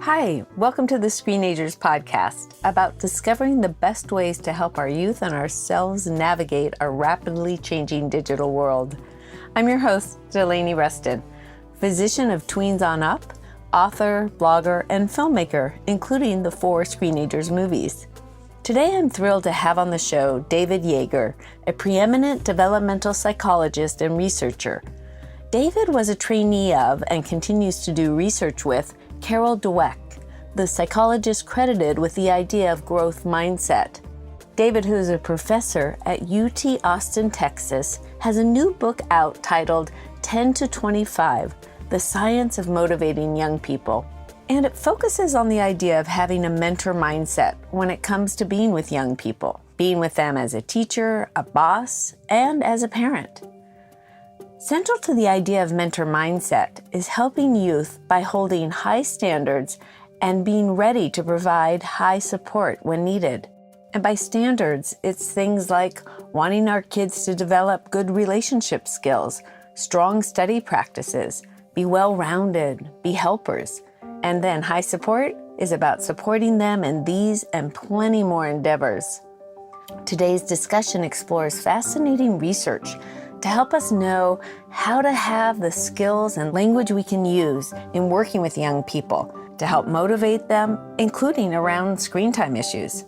Hi, welcome to the Screenagers podcast about discovering the best ways to help our youth and ourselves navigate our rapidly changing digital world. I'm your host, Delaney Rustin, physician of tweens on up, author, blogger, and filmmaker, including the 4 Screenagers movies. Today, I'm thrilled to have on the show David Yeager, a preeminent developmental psychologist and researcher. David was a trainee of and continues to do research with Carol Dweck, the psychologist credited with the idea of growth mindset. David, who is a professor at UT Austin, Texas, has a new book out titled 10 to 25, The Science of Motivating Young People. And it focuses on the idea of having a mentor mindset when it comes to being with young people, being with them as a teacher, a boss, and as a parent. Central to the idea of mentor mindset is helping youth by holding high standards and being ready to provide high support when needed. And by standards, it's things like wanting our kids to develop good relationship skills, strong study practices, be well-rounded, be helpers. And then high support is about supporting them in these and plenty more endeavors. Today's discussion explores fascinating research to help us know how to have the skills and language we can use in working with young people to help motivate them, including around screen time issues.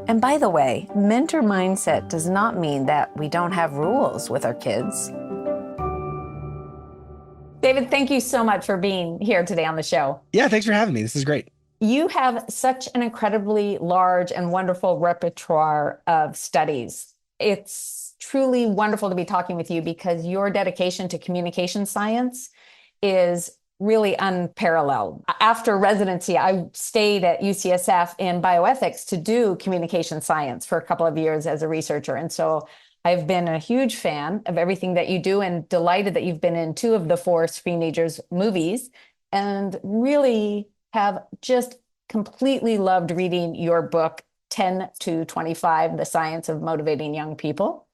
And by the way, mentor mindset does not mean that we don't have rules with our kids. David, thank you so much for being here today on the show. Yeah, thanks for having me. This is great. You have such an incredibly large and wonderful repertoire of studies. It's truly wonderful to be talking with you because your dedication to communication science is really unparalleled. After residency, I stayed at UCSF in bioethics to do communication science for a couple of years as a researcher. And so I've been a huge fan of everything that you do and delighted that you've been in 2 of the 4 Screenagers movies and really have just completely loved reading your book, 10 to 25, The Science of Motivating Young People.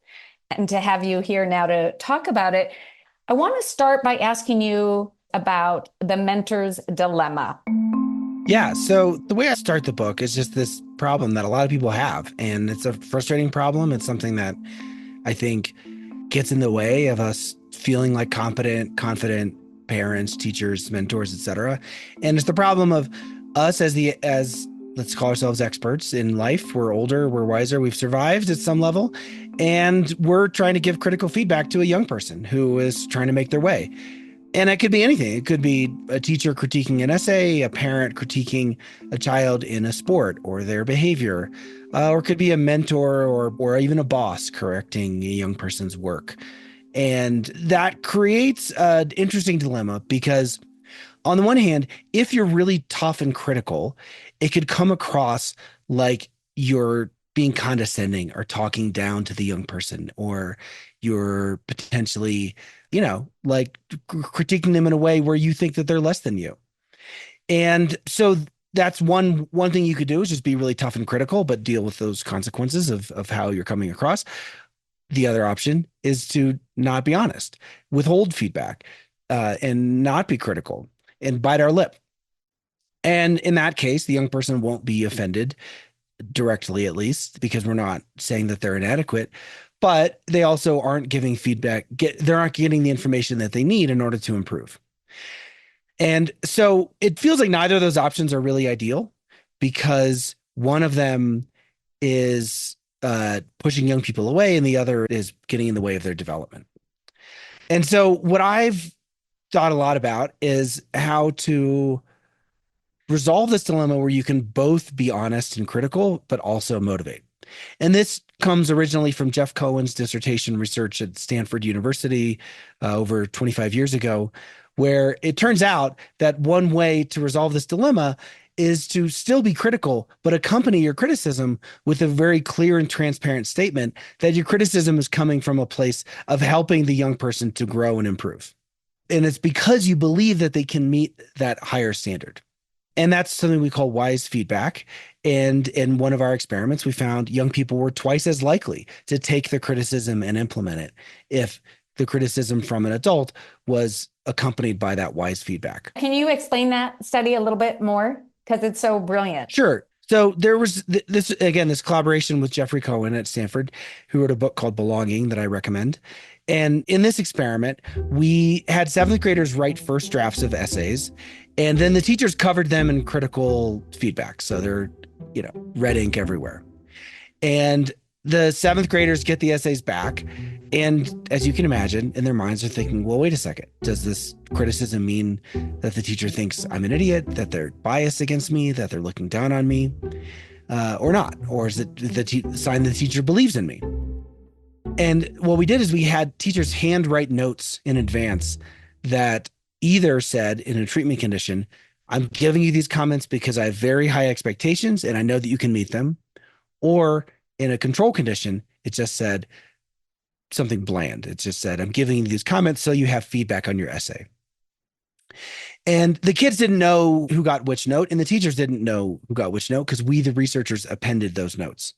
And to have you here now to talk about it, I want to start by asking you about the mentor's dilemma. Yeah, so the way I start the book is just this problem that a lot of people have, and it's a frustrating problem. It's something that I think gets in the way of us feeling like competent, confident parents, teachers, mentors, etc. And it's the problem of us as let's call ourselves experts in life. We're older, we're wiser, we've survived at some level, and we're trying to give critical feedback to a young person who is trying to make their way. And it could be anything. It could be a teacher critiquing an essay, a parent critiquing a child in a sport or their behavior, or it could be a mentor or even a boss correcting a young person's work. And that creates an interesting dilemma because on the one hand, if you're really tough and critical, it could come across like you're being condescending or talking down to the young person, or you're potentially, like critiquing them in a way where you think that they're less than you. And so that's one thing you could do is just be really tough and critical, but deal with those consequences of how you're coming across. The other option is to not be honest, withhold feedback, and not be critical and bite our lip. And in that case, the young person won't be offended directly, at least, because we're not saying that they're inadequate, but they also aren't giving feedback. They're not getting the information that they need in order to improve. And so it feels like neither of those options are really ideal because one of them is pushing young people away and the other is getting in the way of their development. And so what I've thought a lot about is how to resolve this dilemma where you can both be honest and critical, but also motivate. And this comes originally from Jeff Cohen's dissertation research at Stanford University over 25 years ago, where it turns out that one way to resolve this dilemma is to still be critical, but accompany your criticism with a very clear and transparent statement that your criticism is coming from a place of helping the young person to grow and improve. And it's because you believe that they can meet that higher standard. And that's something we call wise feedback. And in one of our experiments, we found young people were twice as likely to take the criticism and implement it if the criticism from an adult was accompanied by that wise feedback. Can you explain that study a little bit more? because it's so brilliant. Sure. So there was this collaboration with Jeffrey Cohen at Stanford, who wrote a book called Belonging that I recommend. And in this experiment, we had seventh graders write first drafts of essays, and then the teachers covered them in critical feedback. So they're, red ink everywhere. And the seventh graders get the essays back. And as you can imagine, in their minds, they're thinking, well, wait a second. Does this criticism mean that the teacher thinks I'm an idiot, that they're biased against me, that they're looking down on me, or not? Or is it the sign the teacher believes in me? And what we did is we had teachers handwrite notes in advance that either said in a treatment condition, I'm giving you these comments because I have very high expectations and I know that you can meet them. Or in a control condition, it just said something bland. It just said, I'm giving you these comments so you have feedback on your essay. And the kids didn't know who got which note, and the teachers didn't know who got which note because we, the researchers, appended those notes.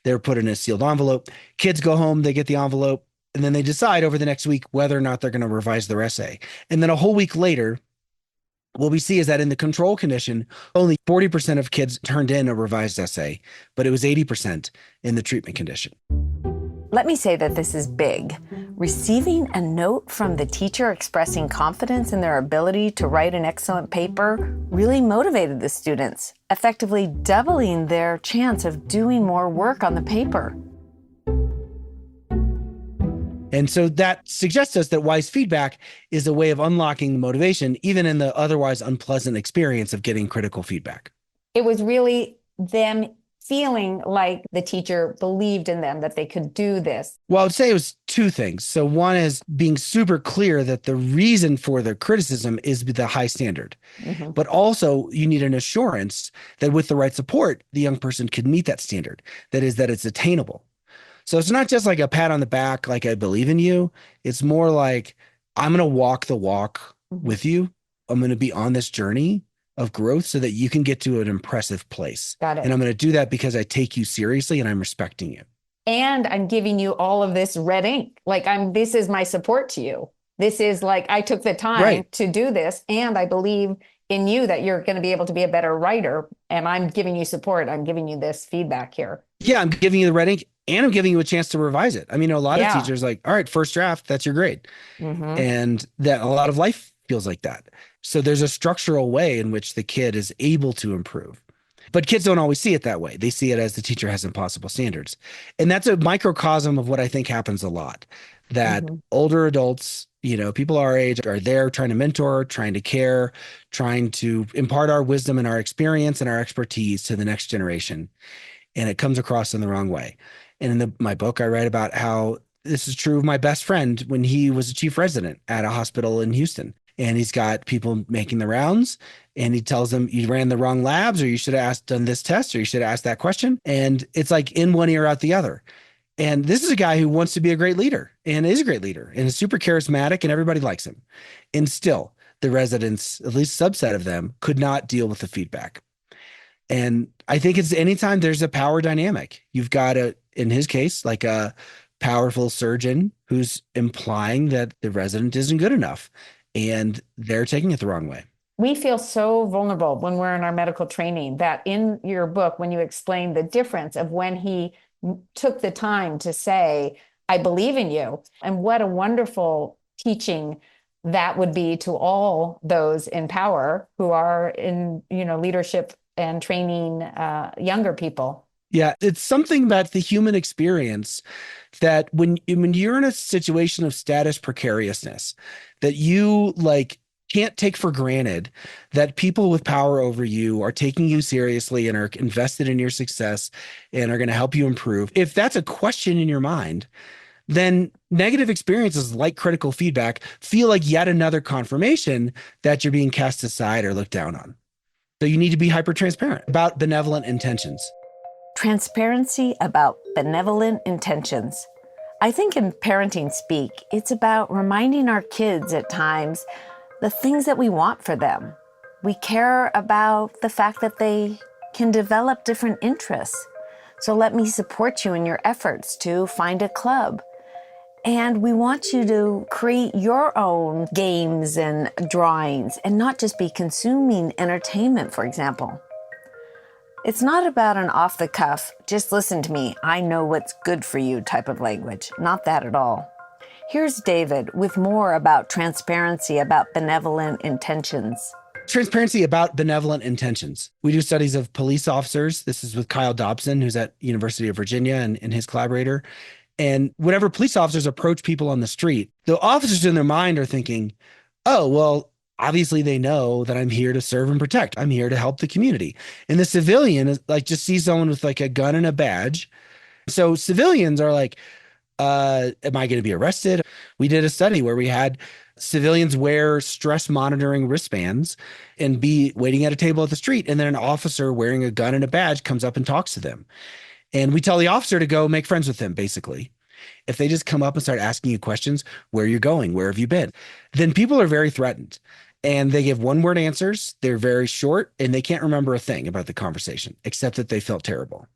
They were put in a sealed envelope. Kids go home, they get the envelope, and then they decide over the next week whether or not they're going to revise their essay. And then a whole week later, what we see is that in the control condition, only 40% of kids turned in a revised essay, but it was 80% in the treatment condition. Let me say that this is big. Receiving a note from the teacher expressing confidence in their ability to write an excellent paper really motivated the students, effectively doubling their chance of doing more work on the paper. And so that suggests to us that wise feedback is a way of unlocking motivation, even in the otherwise unpleasant experience of getting critical feedback. It was really them feeling like the teacher believed in them, that they could do this. Well, I would say it was two things. So one is being super clear that the reason for the criticism is the high standard. Mm-hmm. But also you need an assurance that with the right support, the young person could meet that standard. That is, that it's attainable. So it's not just like a pat on the back, like I believe in you. It's more like I'm going to walk the walk with you. I'm going to be on this journey of growth so that you can get to an impressive place. Got it. And I'm going to do that because I take you seriously and I'm respecting you. And I'm giving you all of this red ink. Like this is my support to you. This is like, I took the time to do this, and I believe in you that you're going to be able to be a better writer. And I'm giving you support. I'm giving you this feedback here. Yeah, I'm giving you the red ink and I'm giving you a chance to revise it. I mean, a lot of teachers like, all right, first draft, that's your grade. Mm-hmm. And that a lot of life feels like that. So there's a structural way in which the kid is able to improve. But kids don't always see it that way. They see it as the teacher has impossible standards. And that's a microcosm of what I think happens a lot, that older adults, people our age are there trying to mentor, trying to care, trying to impart our wisdom and our experience and our expertise to the next generation. And it comes across in the wrong way. And in my book, I write about how this is true of my best friend when he was a chief resident at a hospital in Houston. And he's got people making the rounds, and he tells them you ran the wrong labs, or you should have done this test, or you should have asked that question. And it's like in one ear, out the other. And this is a guy who wants to be a great leader and is a great leader and is super charismatic and everybody likes him. And still the residents, at least a subset of them, could not deal with the feedback. And I think it's anytime there's a power dynamic, you've got in his case, like a powerful surgeon who's implying that the resident isn't good enough and they're taking it the wrong way. We feel so vulnerable when we're in our medical training that in your book, when you explain the difference of when he took the time to say, I believe in you, and what a wonderful teaching that would be to all those in power who are in, leadership and training younger people. Yeah, it's something about the human experience that when you're in a situation of status precariousness, that you can't take for granted that people with power over you are taking you seriously and are invested in your success and are going to help you improve. If that's a question in your mind, then negative experiences like critical feedback feel like yet another confirmation that you're being cast aside or looked down on. So you need to be hyper transparent about benevolent intentions. Transparency about benevolent intentions. I think in parenting speak, it's about reminding our kids at times the things that we want for them. We care about the fact that they can develop different interests. So let me support you in your efforts to find a club. And we want you to create your own games and drawings and not just be consuming entertainment, for example. It's not about an off the cuff, just listen to me, I know what's good for you type of language. Not that at all. Here's David with more about transparency, about benevolent intentions. Transparency about benevolent intentions. We do studies of police officers. This is with Kyle Dobson, who's at University of Virginia, and his collaborator. And whenever police officers approach people on the street, the officers in their mind are thinking, oh, well, obviously they know that I'm here to serve and protect. I'm here to help the community. And the civilian is like, just sees someone with like a gun and a badge. So civilians are like, am I going to be arrested? We did a study where we had civilians wear stress monitoring wristbands and be waiting at a table at the street. And then an officer wearing a gun and a badge comes up and talks to them. And we tell the officer to go make friends with them, basically. If they just come up and start asking you questions, where are you going? Where have you been? Then people are very threatened. And they give one-word answers. They're very short, and they can't remember a thing about the conversation, except that they felt terrible.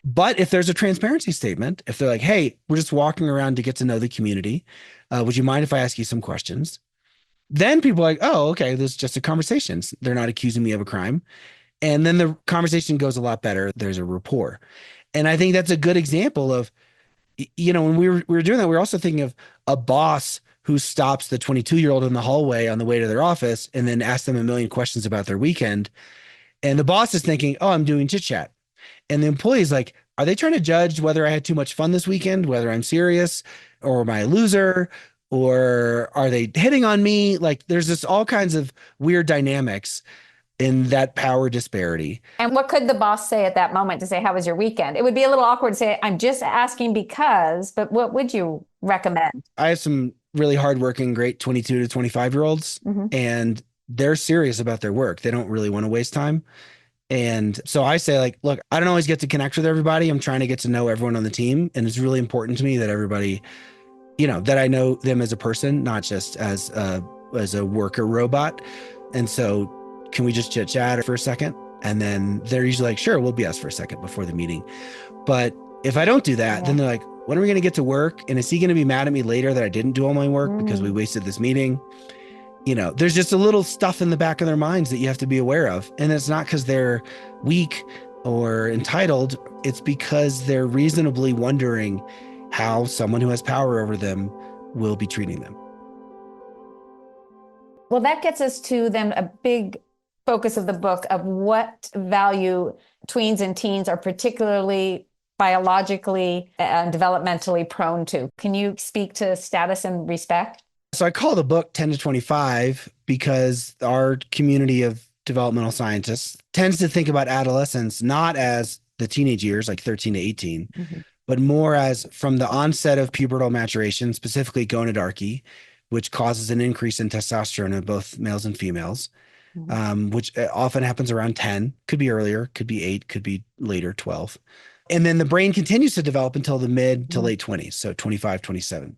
But if there's a transparency statement, if they're like, hey, we're just walking around to get to know the community, would you mind if I ask you some questions? Then people are like, oh, okay, this is just a conversation. They're not accusing me of a crime. And then the conversation goes a lot better. There's a rapport. And I think that's a good example of, when we were doing that, we were also thinking of a boss who stops the 22-year-old in the hallway on the way to their office and then asks them a million questions about their weekend. And the boss is thinking, oh, I'm doing chit chat. And the employee's like, are they trying to judge whether I had too much fun this weekend, whether I'm serious, or am I a loser, or are they hitting on me? Like there's just all kinds of weird dynamics in that power disparity. And what could the boss say at that moment to say, how was your weekend? It would be a little awkward to say, I'm just asking because, but what would you recommend? I have some really hardworking, great 22 to 25-year-olds, and they're serious about their work. They don't really want to waste time. And so I say, like, look, I don't always get to connect with everybody. I'm trying to get to know everyone on the team. And it's really important to me that everybody, that I know them as a person, not just as a worker robot. And so can we just chit chat for a second? And then they're usually like, sure, we'll BS for a second before the meeting. But if I don't do that, then they're like, when are we going to get to work? And is he going to be mad at me later that I didn't do all my work because we wasted this meeting? There's just a little stuff in the back of their minds that you have to be aware of. And it's not because they're weak or entitled. It's because they're reasonably wondering how someone who has power over them will be treating them. Well, that gets us to then a big focus of the book of what value tweens and teens are particularly biologically and developmentally prone to. Can you speak to status and respect? So I call the book 10 to 25 because our community of developmental scientists tends to think about adolescence not as the teenage years, like 13 to 18, but more as from the onset of pubertal maturation, specifically gonadotrophy, which causes an increase in testosterone in both males and females, which often happens around 10, could be earlier, could be 8, could be later, 12. And then the brain continues to develop until the mid to late 20s, so 25, 27.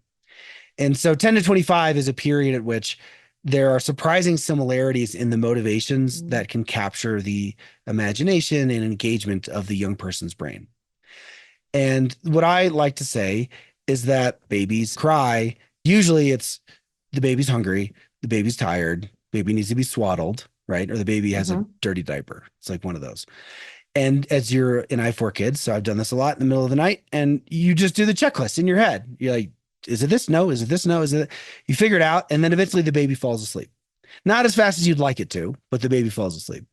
And so 10 to 25 is a period at which there are surprising similarities in the motivations that can capture the imagination and engagement of the young person's brain. And what I like to say is that babies cry. Usually it's the baby's hungry, the baby's tired, baby needs to be swaddled, right? Or the baby has a dirty diaper. It's like one of those. And and I have 4 kids, so I've done this a lot in the middle of the night, and you just do the checklist in your head. You're like, is it this? No. Is it this? No. Is it? You figure it out. And then eventually the baby falls asleep. Not as fast as you'd like it to, but the baby falls asleep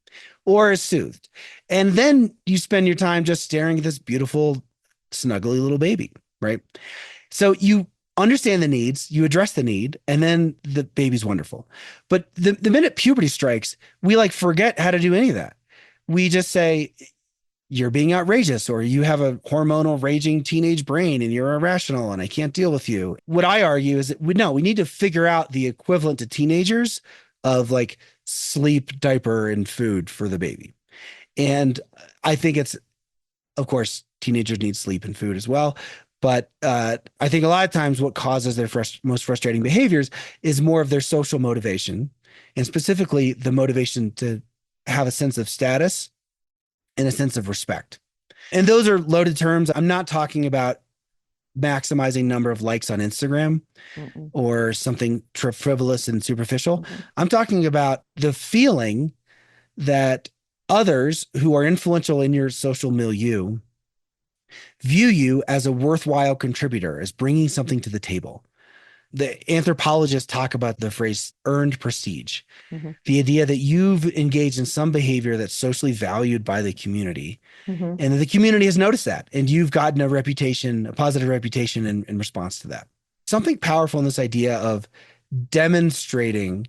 or is soothed. And then you spend your time just staring at this beautiful, snuggly little baby, right? So you understand the needs, you address the need, and then the baby's wonderful. But the minute puberty strikes, we like forget how to do any of that. We just say, you're being outrageous, or you have a hormonal raging teenage brain and you're irrational and I can't deal with you. What I argue is that we need to figure out the equivalent to teenagers of like sleep, diaper, and food for the baby. And I think of course, teenagers need sleep and food as well. But I think a lot of times what causes their most frustrating behaviors is more of their social motivation, and specifically the motivation to have a sense of status and a sense of respect. And those are loaded terms. I'm not talking about maximizing number of likes on Instagram or something frivolous and superficial. I'm talking about the feeling that others who are influential in your social milieu view you as a worthwhile contributor, as bringing something to the table. The anthropologists talk about the phrase earned prestige, the idea that you've engaged in some behavior that's socially valued by the community, and that the community has noticed that, and you've gotten a reputation, a positive reputation in response to that. Something powerful in this idea of demonstrating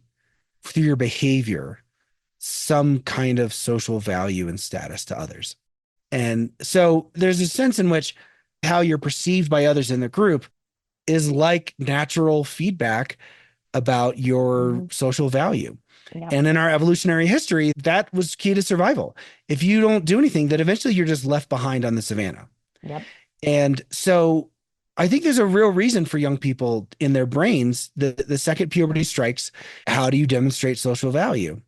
through your behavior some kind of social value and status to others. And so there's a sense in which how you're perceived by others in the group is like natural feedback about your social value. Yep. And in our evolutionary history, that was key to survival. If you don't do anything, then eventually you're just left behind on the savannah. Yep. And so I think there's a real reason for young people in their brains, the second puberty strikes, how do you demonstrate social value?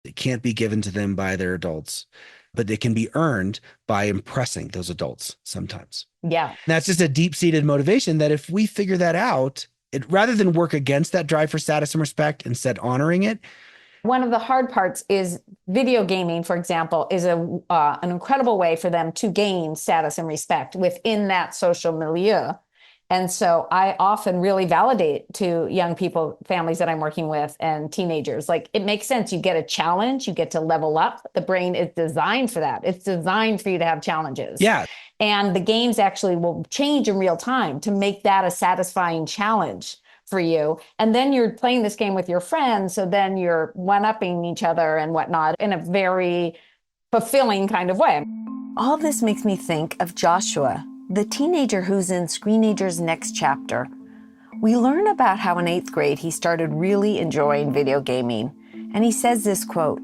It can't be given to them by their adults, but it can be earned by impressing those adults sometimes. Yeah. And that's just a deep-seated motivation that if we figure that out, rather than work against that drive for status and respect, instead honoring it. One of the hard parts is video gaming, for example, is an incredible way for them to gain status and respect within that social milieu. And so I often really validate to young people, families that I'm working with, and teenagers, like, it makes sense. You get a challenge, you get to level up. The brain is designed for that. It's designed for you to have challenges. Yeah. And the games actually will change in real time to make that a satisfying challenge for you. And then you're playing this game with your friends. So then you're one-upping each other and whatnot in a very fulfilling kind of way. All this makes me think of Joshua, the teenager who's in Screenagers' next chapter. We learn about how in 8th grade he started really enjoying video gaming. And he says this quote,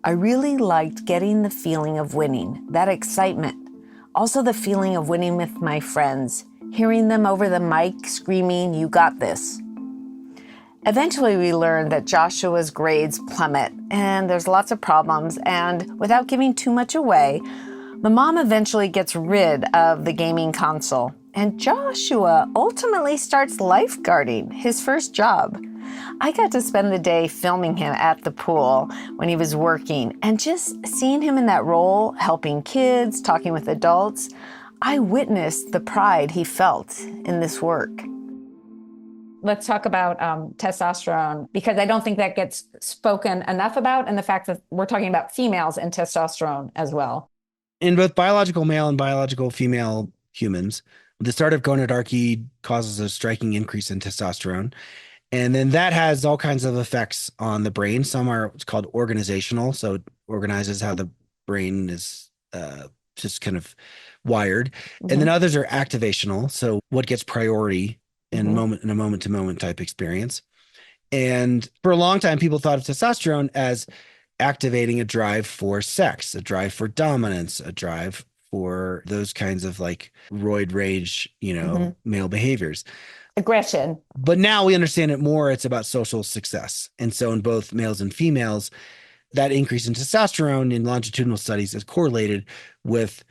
"I really liked getting the feeling of winning, that excitement. Also the feeling of winning with my friends, hearing them over the mic screaming, 'You got this.'" Eventually, we learn that Joshua's grades plummet and there's lots of problems. And without giving too much away, the mom eventually gets rid of the gaming console. And Joshua ultimately starts lifeguarding, his first job. I got to spend the day filming him at the pool when he was working, and just seeing him in that role, helping kids, talking with adults, I witnessed the pride he felt in this work. Let's talk about testosterone, because I don't think that gets spoken enough about, and the fact that we're talking about females and testosterone as well. In both biological male and biological female humans, the start of gonadotrophy causes a striking increase in testosterone. And then that has all kinds of effects on the brain. Some are what's called organizational. So it organizes how the brain is just kind of wired. And then others are activational. So what gets priority in a moment to moment type experience. And for a long time, people thought of testosterone as activating a drive for sex, a drive for dominance, a drive for those kinds of like roid rage, male behaviors. Aggression. But now we understand it more. It's about social success. And so in both males and females, that increase in testosterone in longitudinal studies is correlated with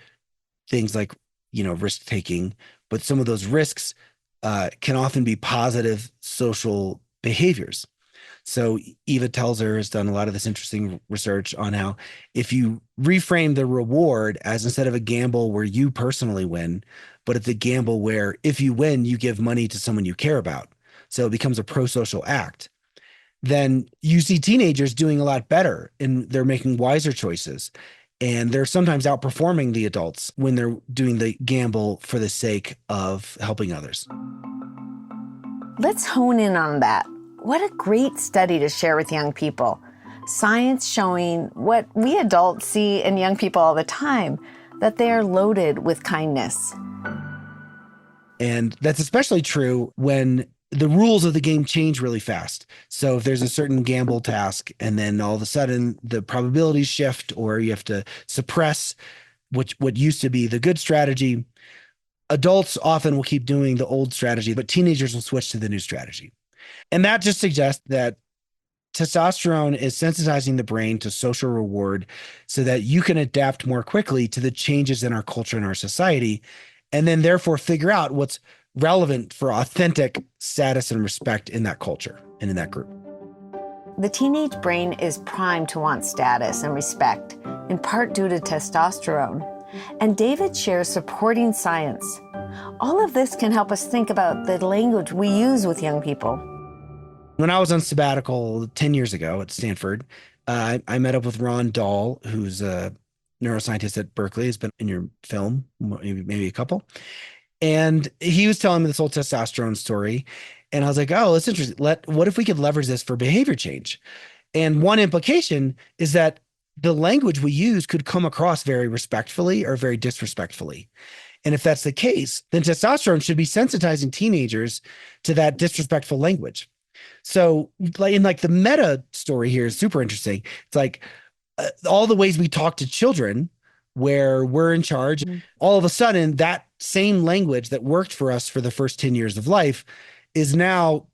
things like, risk taking. But some of those risks can often be positive social behaviors. So Eva Telzer has done a lot of this interesting research on how if you reframe the reward as, instead of a gamble where you personally win, but it's a gamble where if you win, you give money to someone you care about. So it becomes a pro-social act. Then you see teenagers doing a lot better, and they're making wiser choices. And they're sometimes outperforming the adults when they're doing the gamble for the sake of helping others. Let's hone in on that. What a great study to share with young people. Science showing what we adults see in young people all the time, that they are loaded with kindness. And that's especially true when the rules of the game change really fast. So if there's a certain gamble task and then all of a sudden the probabilities shift, or you have to suppress what used to be the good strategy, adults often will keep doing the old strategy, but teenagers will switch to the new strategy. And that just suggests that testosterone is sensitizing the brain to social reward so that you can adapt more quickly to the changes in our culture and our society and then therefore figure out what's relevant for authentic status and respect in that culture and in that group. The teenage brain is primed to want status and respect, in part due to testosterone. And David shares supporting science. All of this can help us think about the language we use with young people. When I was on sabbatical 10 years ago at Stanford, I met up with Ron Dahl, who's a neuroscientist at Berkeley. He's been in your film, maybe a couple. And he was telling me this whole testosterone story. And I was like, oh, that's interesting. What if we could leverage this for behavior change? And one implication is that the language we use could come across very respectfully or very disrespectfully. And if that's the case, then testosterone should be sensitizing teenagers to that disrespectful language. So the meta story here is super interesting. It's like all the ways we talk to children where we're in charge, all of a sudden that same language that worked for us for the first 10 years of life is now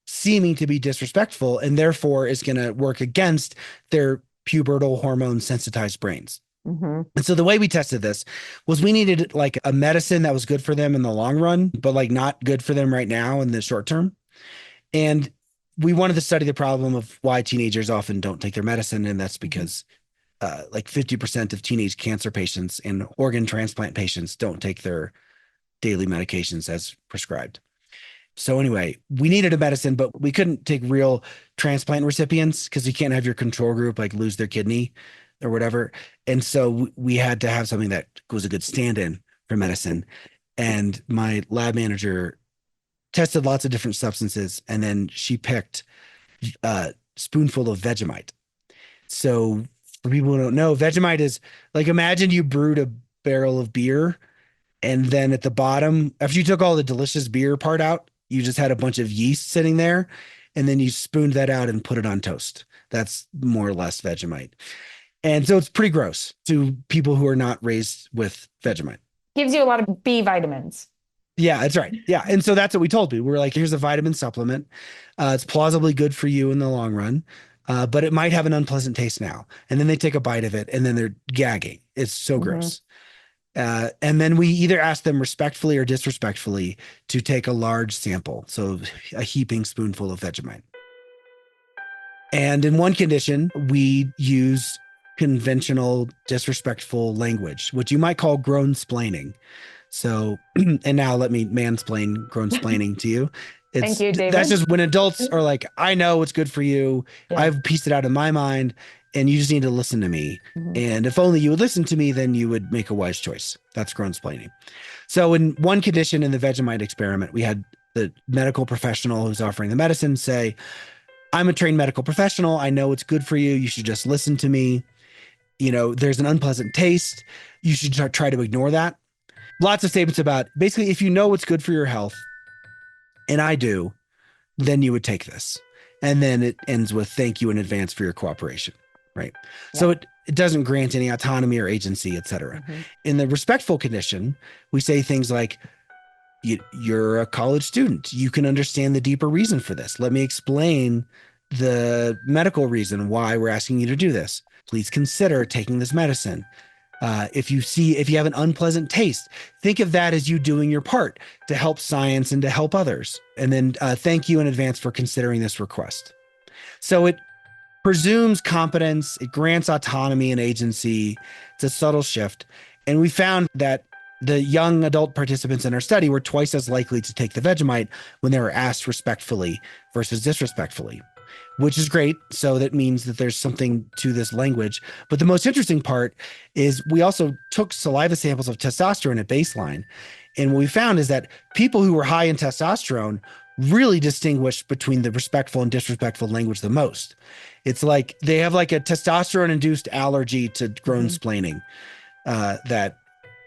seeming to be disrespectful and therefore is going to work against their pubertal hormone sensitized brains. And so the way we tested this was we needed like a medicine that was good for them in the long run, but like not good for them right now in the short term. And we wanted to study the problem of why teenagers often don't take their medicine. And that's because like 50% of teenage cancer patients and organ transplant patients don't take their daily medications as prescribed. So anyway, we needed a medicine, but we couldn't take real transplant recipients because you can't have your control group like lose their kidney or whatever. And so we had to have something that was a good stand-in for medicine. And my lab manager tested lots of different substances, and then she picked a spoonful of Vegemite. So for people who don't know, Vegemite is like, imagine you brewed a barrel of beer, and then at the bottom, after you took all the delicious beer part out, you just had a bunch of yeast sitting there, and then you spooned that out and put it on toast. That's more or less Vegemite. And so it's pretty gross to people who are not raised with Vegemite. Gives you a lot of B vitamins. Yeah, that's right. Yeah. And so that's what we told people. We're like, here's a vitamin supplement. It's plausibly good for you in the long run, but it might have an unpleasant taste now. And then they take a bite of it and then they're gagging. It's so gross. And then we either ask them respectfully or disrespectfully to take a large sample. So a heaping spoonful of Vegemite. And in one condition, we use conventional disrespectful language, which you might call grown-splaining. So, and now let me mansplain grown-splaining to you. Thank you, David. That's just when adults are like, I know what's good for you. Yeah. I've pieced it out in my mind, and you just need to listen to me. And if only you would listen to me, then you would make a wise choice. That's grown-splaining. So in one condition in the Vegemite experiment, we had the medical professional who's offering the medicine say, I'm a trained medical professional. I know what's good for you. You should just listen to me. You know, there's an unpleasant taste. You should try to ignore that. Lots of statements about basically, if you know what's good for your health, and I do, then you would take this. And then it ends with thank you in advance for your cooperation, right? Yeah. So it doesn't grant any autonomy or agency, et cetera. In the respectful condition, we say things like, you're a college student. You can understand the deeper reason for this. Let me explain the medical reason why we're asking you to do this. Please consider taking this medicine. If you have an unpleasant taste, think of that as you doing your part to help science and to help others. And then thank you in advance for considering this request. So it presumes competence. It grants autonomy and agency. It's a subtle shift. And we found that the young adult participants in our study were twice as likely to take the Vegemite when they were asked respectfully versus disrespectfully, which is great. So that means that there's something to this language. But the most interesting part is we also took saliva samples of testosterone at baseline. And what we found is that people who were high in testosterone really distinguished between the respectful and disrespectful language the most. It's like they have like a testosterone-induced allergy to grown-splaining that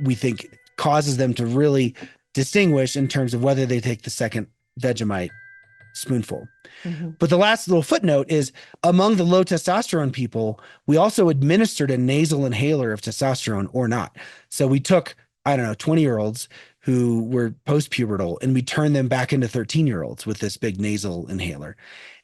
we think causes them to really distinguish in terms of whether they take the second Vegemite spoonful. But the last little footnote is among the low testosterone people, we also administered a nasal inhaler of testosterone or not. So we took, 20-year-olds who were post-pubertal and we turned them back into 13-year-olds with this big nasal inhaler.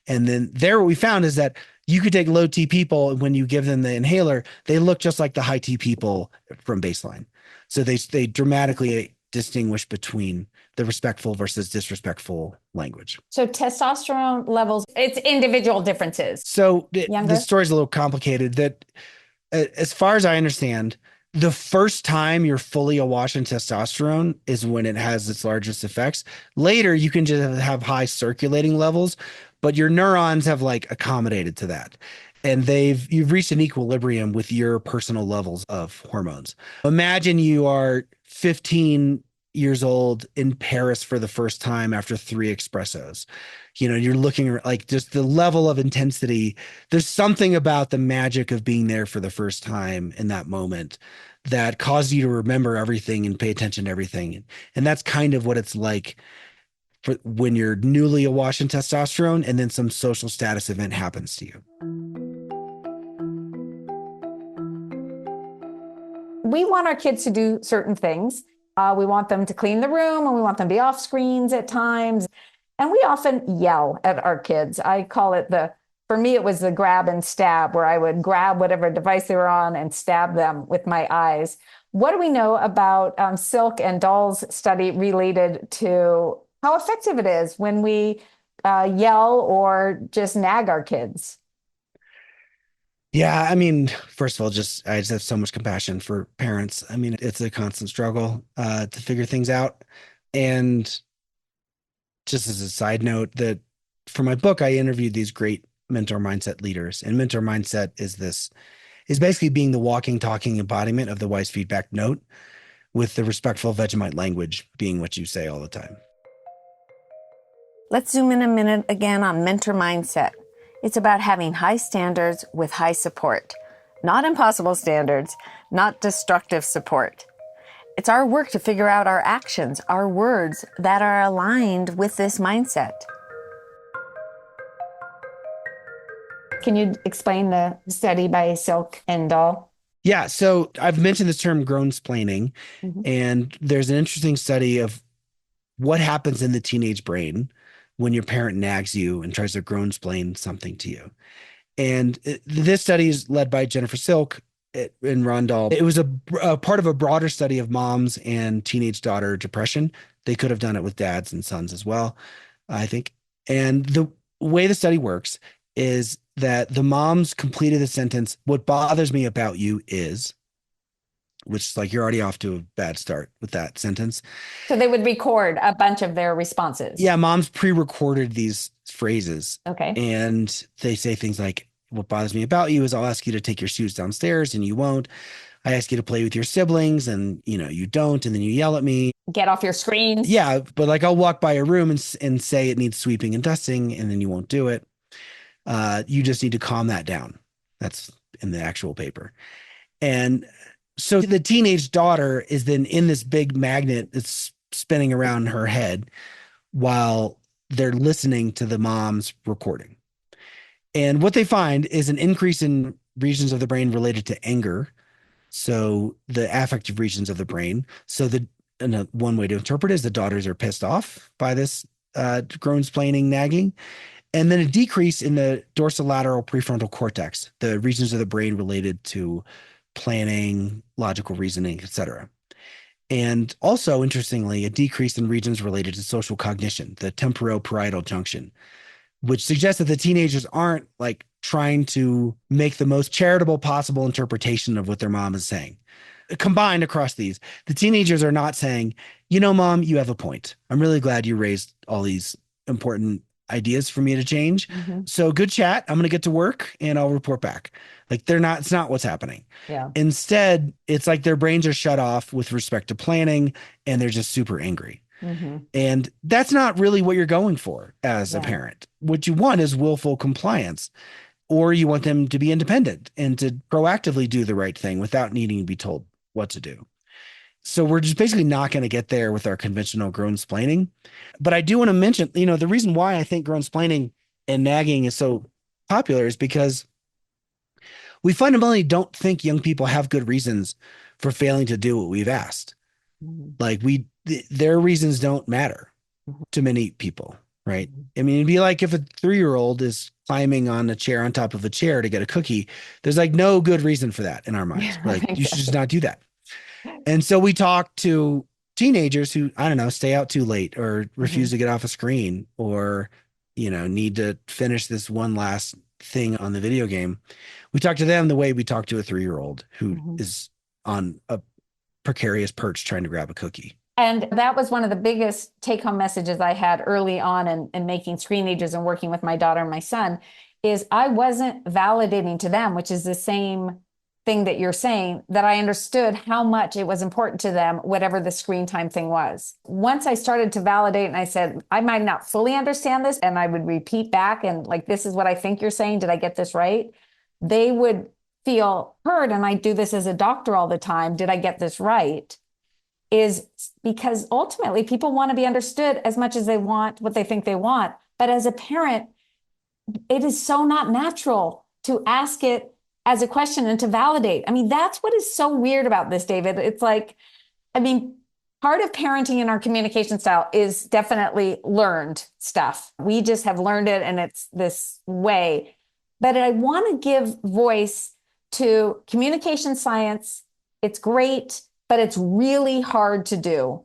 And then there what we found is that you could take low T people and when you give them the inhaler, they look just like the high T people from baseline. So they dramatically distinguish between the respectful versus disrespectful language. So testosterone levels, it's individual differences. So Younger? the story's a little complicated. That, as far as I understand, the first time you're fully awash in testosterone is when it has its largest effects. Later, you can just have high circulating levels, but your neurons have like accommodated to that. And you've reached an equilibrium with your personal levels of hormones. Imagine you are 15 years old in Paris for the first time after 3 espressos. You're looking like just the level of intensity. There's something about the magic of being there for the first time in that moment that causes you to remember everything and pay attention to everything. And that's kind of what it's like for when you're newly awash in testosterone and then some social status event happens to you. We want our kids to do certain things. We want them to clean the room, and we want them to be off screens at times. And we often yell at our kids. I call it for me, it was the grab and stab, where I would grab whatever device they were on and stab them with my eyes. What do we know about Silk and Dahl's study related to how effective it is when we yell or just nag our kids? Yeah, I mean, first of all, I just have so much compassion for parents. I mean, it's a constant struggle to figure things out. And just as a side note, that for my book, I interviewed these great mentor mindset leaders. And mentor mindset is basically being the walking, talking embodiment of the wise feedback note, with the respectful Vegemite language being what you say all the time. Let's zoom in a minute again on mentor mindset. It's about having high standards with high support. Not impossible standards, not destructive support. It's our work to figure out our actions, our words that are aligned with this mindset. Can you explain the study by Silk and Dahl? Yeah, so I've mentioned this term grown-splaining, and there's an interesting study of what happens in the teenage brain when your parent nags you and tries to grown-splain something to you. And this study is led by Jennifer Silk and Ron Dahl. It was a part of a broader study of moms and teenage daughter depression. They could have done it with dads and sons as well, I think. And the way the study works is that the moms completed the sentence, "What bothers me about you is," which is like, you're already off to a bad start with that sentence. So they would record a bunch of their responses. Yeah, moms pre-recorded these phrases. Okay. And they say things like, "What bothers me about you is I'll ask you to take your shoes downstairs and you won't. I ask you to play with your siblings and you don't, and then you yell at me. Get off your screens." Yeah, but like I'll walk by a room and say it needs sweeping and dusting, and then you won't do it. You just need to calm that down." That's in the actual paper. And so the teenage daughter is then in this big magnet that's spinning around her head while they're listening to the mom's recording. And what they find is an increase in regions of the brain related to anger. So the affective regions of the brain. So one way to interpret it is the daughters are pissed off by this grown-splaining nagging. And then a decrease in the dorsolateral prefrontal cortex, the regions of the brain related to planning, logical reasoning, etc. And also, interestingly, a decrease in regions related to social cognition, the temporoparietal junction, which suggests that the teenagers aren't like trying to make the most charitable possible interpretation of what their mom is saying. Combined across these, the teenagers are not saying, "Mom, you have a point. I'm really glad you raised all these important ideas for me to change. So good chat. I'm going to get to work and I'll report back." Like it's not what's happening. Yeah. Instead, it's like their brains are shut off with respect to planning and they're just super angry. And that's not really what you're going for as a parent. What you want is willful compliance, or you want them to be independent and to proactively do the right thing without needing to be told what to do. So we're just basically not going to get there with our conventional grown-splaining. But I do want to mention, the reason why I think grown-splaining and nagging is so popular is because we fundamentally don't think young people have good reasons for failing to do what we've asked. Like their reasons don't matter to many people, right? I mean, it'd be like if a 3-year-old is climbing on a chair on top of a chair to get a cookie. There's like no good reason for that in our minds. Like you should just not do that. And so we talk to teenagers who, I don't know, stay out too late or refuse to get off a screen or, need to finish this one last thing on the video game. We talk to them the way we talk to a 3-year-old who is on a precarious perch trying to grab a cookie. And that was one of the biggest take-home messages I had early on in making Screenagers and working with my daughter and my son, is I wasn't validating to them, which is the same thing that you're saying, that I understood how much it was important to them, whatever the screen time thing was. Once I started to validate and I said, I might not fully understand this, and I would repeat back and like, this is what I think you're saying. Did I get this right? They would feel heard. And I do this as a doctor all the time. Did I get this right? Is because ultimately people want to be understood as much as they want what they think they want. But as a parent, it is so not natural to ask it as a question and to validate. I mean, that's what is so weird about this, David. It's like, I mean, part of parenting in our communication style is definitely learned stuff. We just have learned it and it's this way. But I want to give voice to communication science. It's great, but it's really hard to do.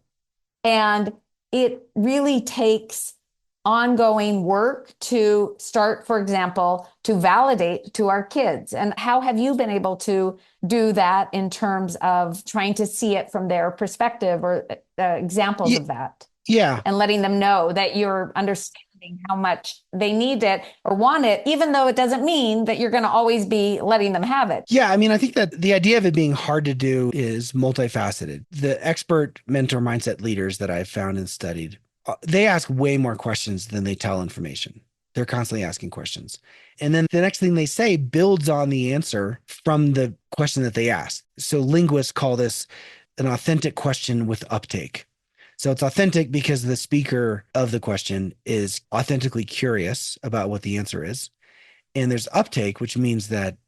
And it really takes ongoing work to start, for example, to validate to our kids. And how have you been able to do that in terms of trying to see it from their perspective or examples of that? Yeah. And letting them know that you're understanding how much they need it or want it, even though it doesn't mean that you're going to always be letting them have it. Yeah. I mean, I think that the idea of it being hard to do is multifaceted. The expert mentor mindset leaders that I've found and studied, they ask way more questions than they tell information. They're constantly asking questions. And then the next thing they say builds on the answer from the question that they asked. So linguists call this an authentic question with uptake. So it's authentic because the speaker of the question is authentically curious about what the answer is. And there's uptake, which means that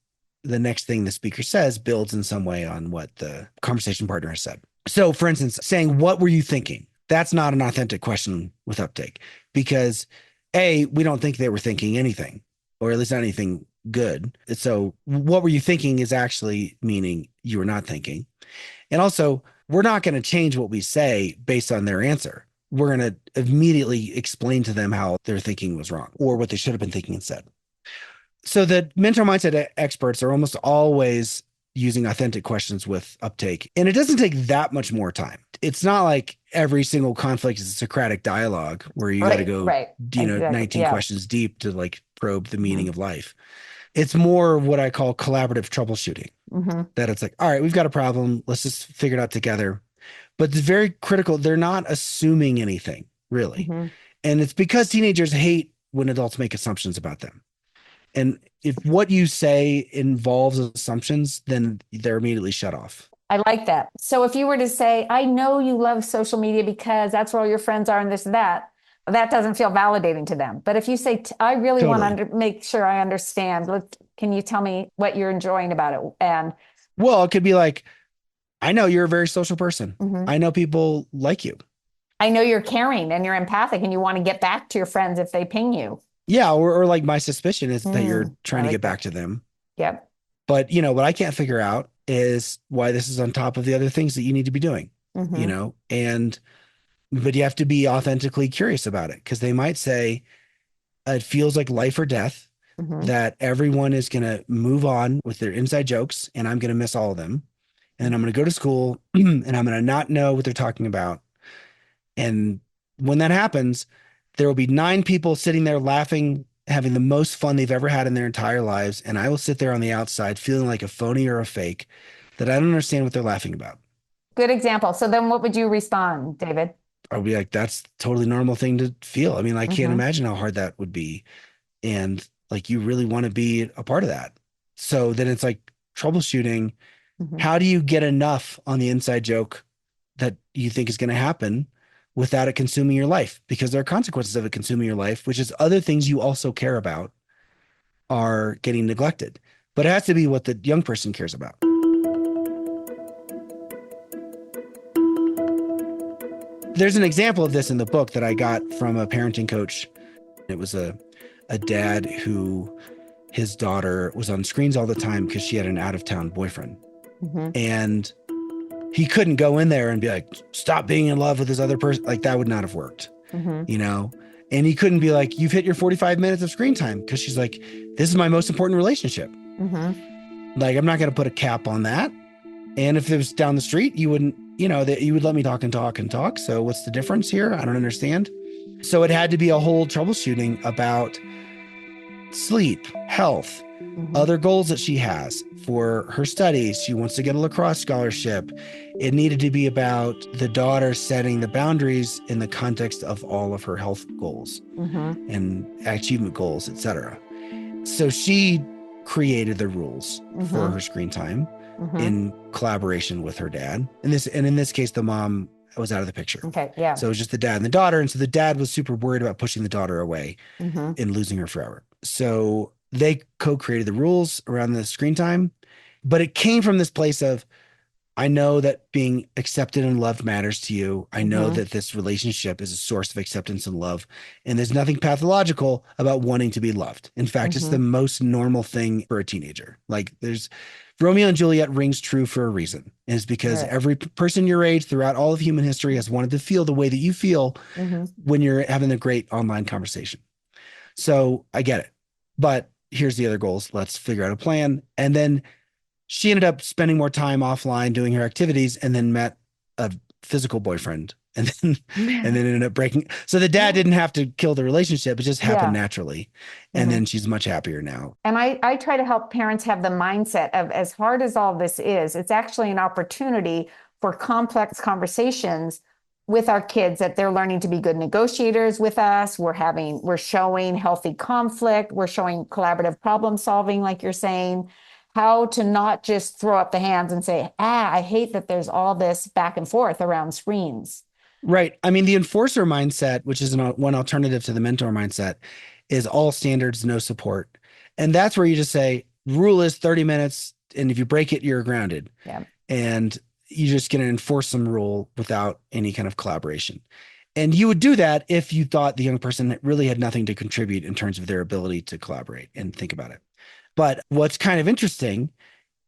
the next thing the speaker says builds in some way on what the conversation partner has said. So for instance, saying, what were you thinking? That's not an authentic question with uptake because A, we don't think they were thinking anything, or at least not anything good. So what were you thinking is actually meaning you were not thinking. And also, we're not going to change what we say based on their answer. We're going to immediately explain to them how their thinking was wrong or what they should have been thinking instead. So the mentor mindset experts are almost always using authentic questions with uptake. And it doesn't take that much more time. It's not like every single conflict is a Socratic dialogue where you got to go, exactly. 19 questions deep to like probe the meaning of life. It's more what I call cooperative troubleshooting, that it's like, all right, we've got a problem. Let's just figure it out together. But it's very critical. They're not assuming anything really. And it's because teenagers hate when adults make assumptions about them. And if what you say involves assumptions, then they're immediately shut off. I like that. So if you were to say, I know you love social media because that's where all your friends are and this and that, that doesn't feel validating to them. But if you say, I really want to make sure I understand, can you tell me what you're enjoying about it? And well, it could be like, I know you're a very social person. I know people like you. I know you're caring and you're empathic and you want to get back to your friends if they ping you. Yeah. Or like my suspicion is that you're trying to get back to them. Yep. But what I can't figure out is why this is on top of the other things that you need to be doing, but you have to be authentically curious about it because they might say it feels like life or death, that everyone is going to move on with their inside jokes and I'm going to miss all of them. And then I'm going to go to school and I'm going to not know what they're talking about. And when that happens, there will be 9 people sitting there laughing, having the most fun they've ever had in their entire lives. And I will sit there on the outside feeling like a phony or a fake that I don't understand what they're laughing about. Good example. So then what would you respond, David? I'll be like, that's a totally normal thing to feel. I mean, I can't imagine how hard that would be. And like, you really want to be a part of that. So then it's like troubleshooting. How do you get enough on the inside joke that you think is going to happen without it consuming your life? Because there are consequences of it consuming your life, which is other things you also care about are getting neglected. But it has to be what the young person cares about. There's an example of this in the book that I got from a parenting coach. It was a dad who his daughter was on screens all the time because she had an out-of-town boyfriend. And he couldn't go in there and be like, stop being in love with this other person. Like that would not have worked, you know? And he couldn't be like, you've hit your 45 minutes of screen time. Because she's like, this is my most important relationship. Like, I'm not going to put a cap on that. And if it was down the street, you wouldn't, you know, that you would let me talk and talk and talk. So what's the difference here? I don't understand. So it had to be a whole troubleshooting about sleep, health, other goals that she has for her studies. She wants to get a lacrosse scholarship. It needed to be about the daughter setting the boundaries in the context of all of her health goals and achievement goals, etc. So she created the rules for her screen time in collaboration with her dad. And in this case, the mom was out of the picture. Okay. Yeah. So it was just the dad and the daughter. And so the dad was super worried about pushing the daughter away and losing her forever. So they co-created the rules around the screen time, but it came from this place of, I know that being accepted and loved matters to you. I know that this relationship is a source of acceptance and love. And there's nothing pathological about wanting to be loved. In fact, it's the most normal thing for a teenager. Like there's Romeo and Juliet rings true for a reason. And it's because every person your age throughout all of human history has wanted to feel the way that you feel when you're having a great online conversation. So I get it. But here's the other goals. Let's figure out a plan. And then she ended up spending more time offline doing her activities and then met a physical boyfriend and then ended up breaking. So the dad didn't have to kill the relationship. It just happened naturally. And then she's much happier now. And I try to help parents have the mindset of, as hard as all this is, it's actually an opportunity for complex conversations with our kids, that they're learning to be good negotiators with us. We're showing healthy conflict. We're showing collaborative problem solving, like you're saying. How to not just throw up the hands and say, I hate that there's all this back and forth around screens. Right. I mean, the enforcer mindset, which is one alternative to the mentor mindset, is all standards, no support. And that's where you just say, rule is 30 minutes. And if you break it, you're grounded. Yeah. And you're just going to enforce some rule without any kind of collaboration. And you would do that if you thought the young person really had nothing to contribute in terms of their ability to collaborate and think about it. But what's kind of interesting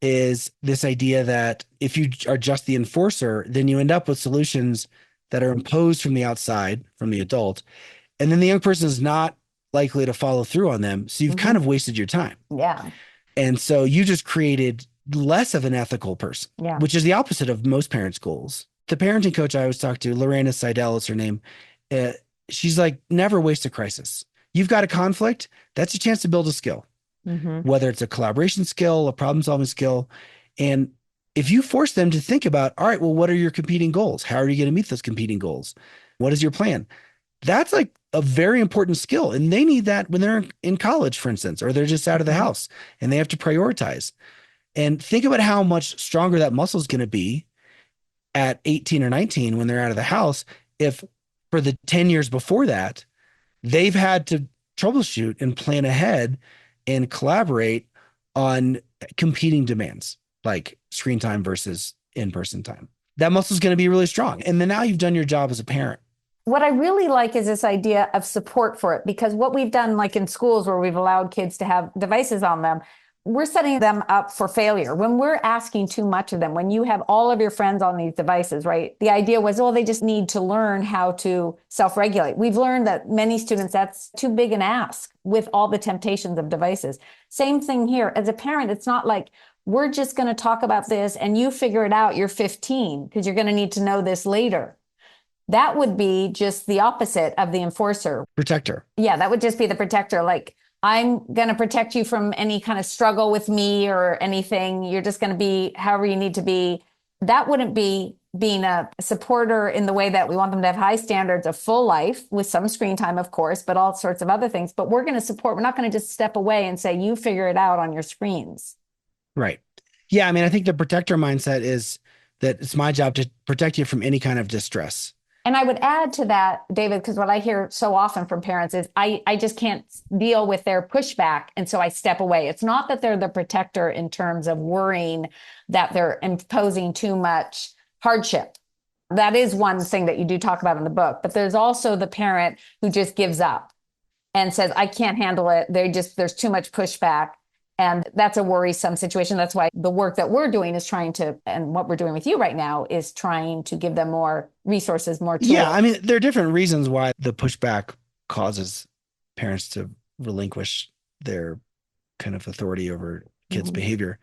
is this idea that if you are just the enforcer, then you end up with solutions that are imposed from the outside, from the adult, and then the young person is not likely to follow through on them. So you've kind of wasted your time. Yeah. And so you just created less of an ethical person, which is the opposite of most parents' goals. The parenting coach I always talk to, Lorena Seidel is her name. She's like, never waste a crisis. You've got a conflict. That's a chance to build a skill. Whether it's a collaboration skill, a problem solving skill. And if you force them to think about, all right, well, what are your competing goals? How are you going to meet those competing goals? What is your plan? That's like a very important skill. And they need that when they're in college, for instance, or they're just out of the house and they have to prioritize. And think about how much stronger that muscle is going to be at 18 or 19 when they're out of the house. If for the 10 years before that, they've had to troubleshoot and plan ahead and collaborate on competing demands, like screen time versus in-person time. That muscle is going to be really strong. And then now you've done your job as a parent. What I really like is this idea of support for it, because what we've done, like in schools where we've allowed kids to have devices on them, we're setting them up for failure. When we're asking too much of them, when you have all of your friends on these devices, right? The idea was, oh, they just need to learn how to self-regulate. We've learned that many students, that's too big an ask with all the temptations of devices. Same thing here. As a parent, it's not like we're just going to talk about this and you figure it out. You're 15 because you're going to need to know this later. That would be just the opposite of the enforcer. Protector. Yeah, that would just be the protector. Like, I'm going to protect you from any kind of struggle with me or anything. You're just going to be however you need to be. That wouldn't be being a supporter in the way that we want them to have high standards of full life with some screen time, of course, but all sorts of other things. But we're going to support. We're not going to just step away and say, you figure it out on your screens. Right. Yeah. I mean, I think the protector mindset is that it's my job to protect you from any kind of distress. And I would add to that, David, because what I hear so often from parents is I just can't deal with their pushback. And so I step away. It's not that they're the protector in terms of worrying that they're imposing too much hardship. That is one thing that you do talk about in the book. But there's also the parent who just gives up and says, I can't handle it. There's too much pushback. And that's a worrisome situation. That's why the work that we're doing is trying to, and what we're doing with you right now is trying to give them more resources, more tools. Yeah, I mean, there are different reasons why the pushback causes parents to relinquish their kind of authority over kids' behavior.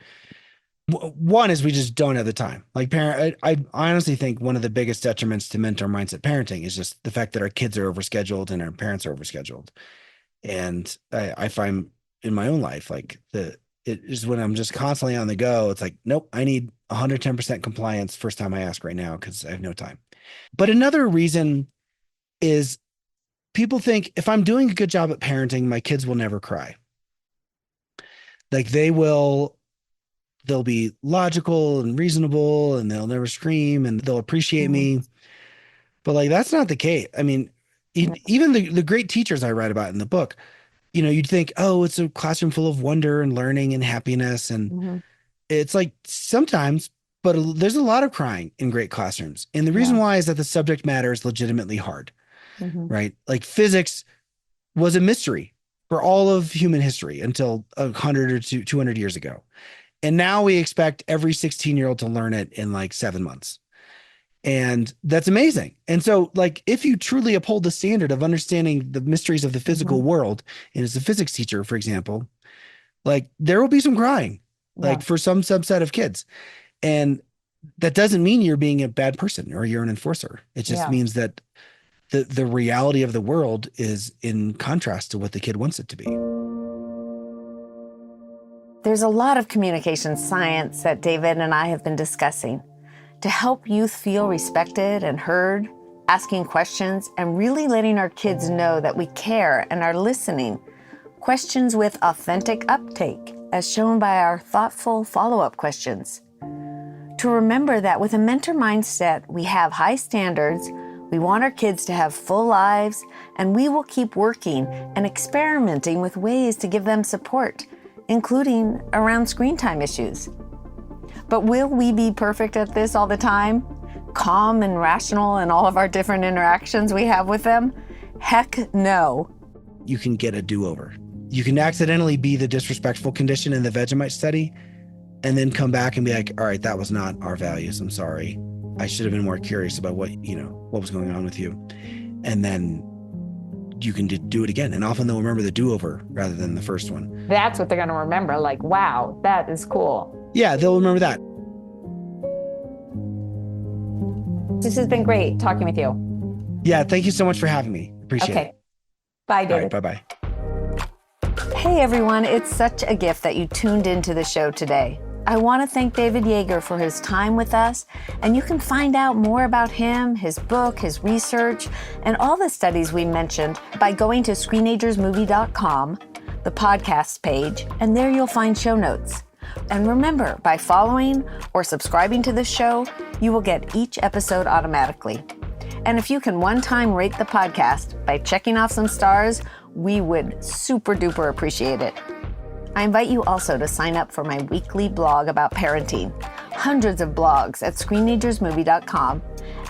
One is we just don't have the time. Like I honestly think one of the biggest detriments to mentor mindset parenting is just the fact that our kids are overscheduled and our parents are overscheduled. And I find in my own life, like it is when I'm just constantly on the go. It's like, nope, I need 110% compliance first time I ask right now because I have no time. But another reason is people think if I'm doing a good job at parenting, my kids will never cry. Like they'll be logical and reasonable and they'll never scream and they'll appreciate me. But like, that's not the case. I mean, even the great teachers I write about in the book, you'd think, oh, it's a classroom full of wonder and learning and happiness. And it's like sometimes, but there's a lot of crying in great classrooms. And the reason why is that the subject matter is legitimately hard, right? Like physics was a mystery for all of human history until 100 or 200 years ago. And now we expect every 16-year-old to learn it in like 7 months. And that's amazing. And so like, if you truly uphold the standard of understanding the mysteries of the physical world, and as a physics teacher, for example, like there will be some crying, like for some subset of kids. And that doesn't mean you're being a bad person or you're an enforcer. It just means that the reality of the world is in contrast to what the kid wants it to be. There's a lot of communication science that David and I have been discussing to help youth feel respected and heard, asking questions, and really letting our kids know that we care and are listening. Questions with authentic uptake, as shown by our thoughtful follow-up questions. To remember that with a mentor mindset, we have high standards, we want our kids to have full lives, and we will keep working and experimenting with ways to give them support, including around screen time issues. But will we be perfect at this all the time? Calm and rational in all of our different interactions we have with them? Heck no. You can get a do-over. You can accidentally be the disrespectful condition in the Vegemite study and then come back and be like, all right, that was not our values. I'm sorry. I should have been more curious about what was going on with you. And then you can do it again. And often they'll remember the do-over rather than the first one. That's what they're going to remember. Like, wow, that is cool. Yeah, they'll remember that. This has been great talking with you. Yeah, thank you so much for having me. Appreciate it. Bye, David. All right, bye-bye. Hey, everyone. It's such a gift that you tuned into the show today. I want to thank David Yeager for his time with us, and you can find out more about him, his book, his research, and all the studies we mentioned by going to screenagersmovie.com, the podcast page, and there you'll find show notes. And remember, by following or subscribing to the show, you will get each episode automatically. And if you can one-time rate the podcast by checking off some stars, we would super duper appreciate it. I invite you also to sign up for my weekly blog about parenting. Hundreds of blogs at screenagersmovie.com,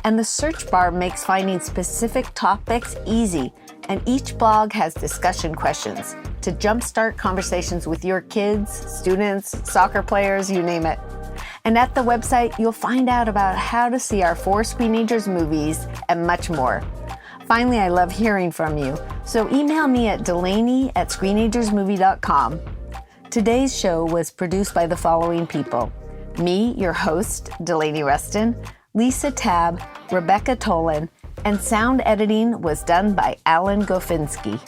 and the search bar makes finding specific topics easy, and each blog has discussion questions to jumpstart conversations with your kids, students, soccer players, you name it. And at the website, you'll find out about how to see our 4 Screenagers movies and much more. Finally, I love hearing from you, so email me at Delaney@screenagersmovie.com. Today's show was produced by the following people: me, your host, Delaney Reston, Lisa Tabb, Rebecca Tolan, and sound editing was done by Alan Gofinski.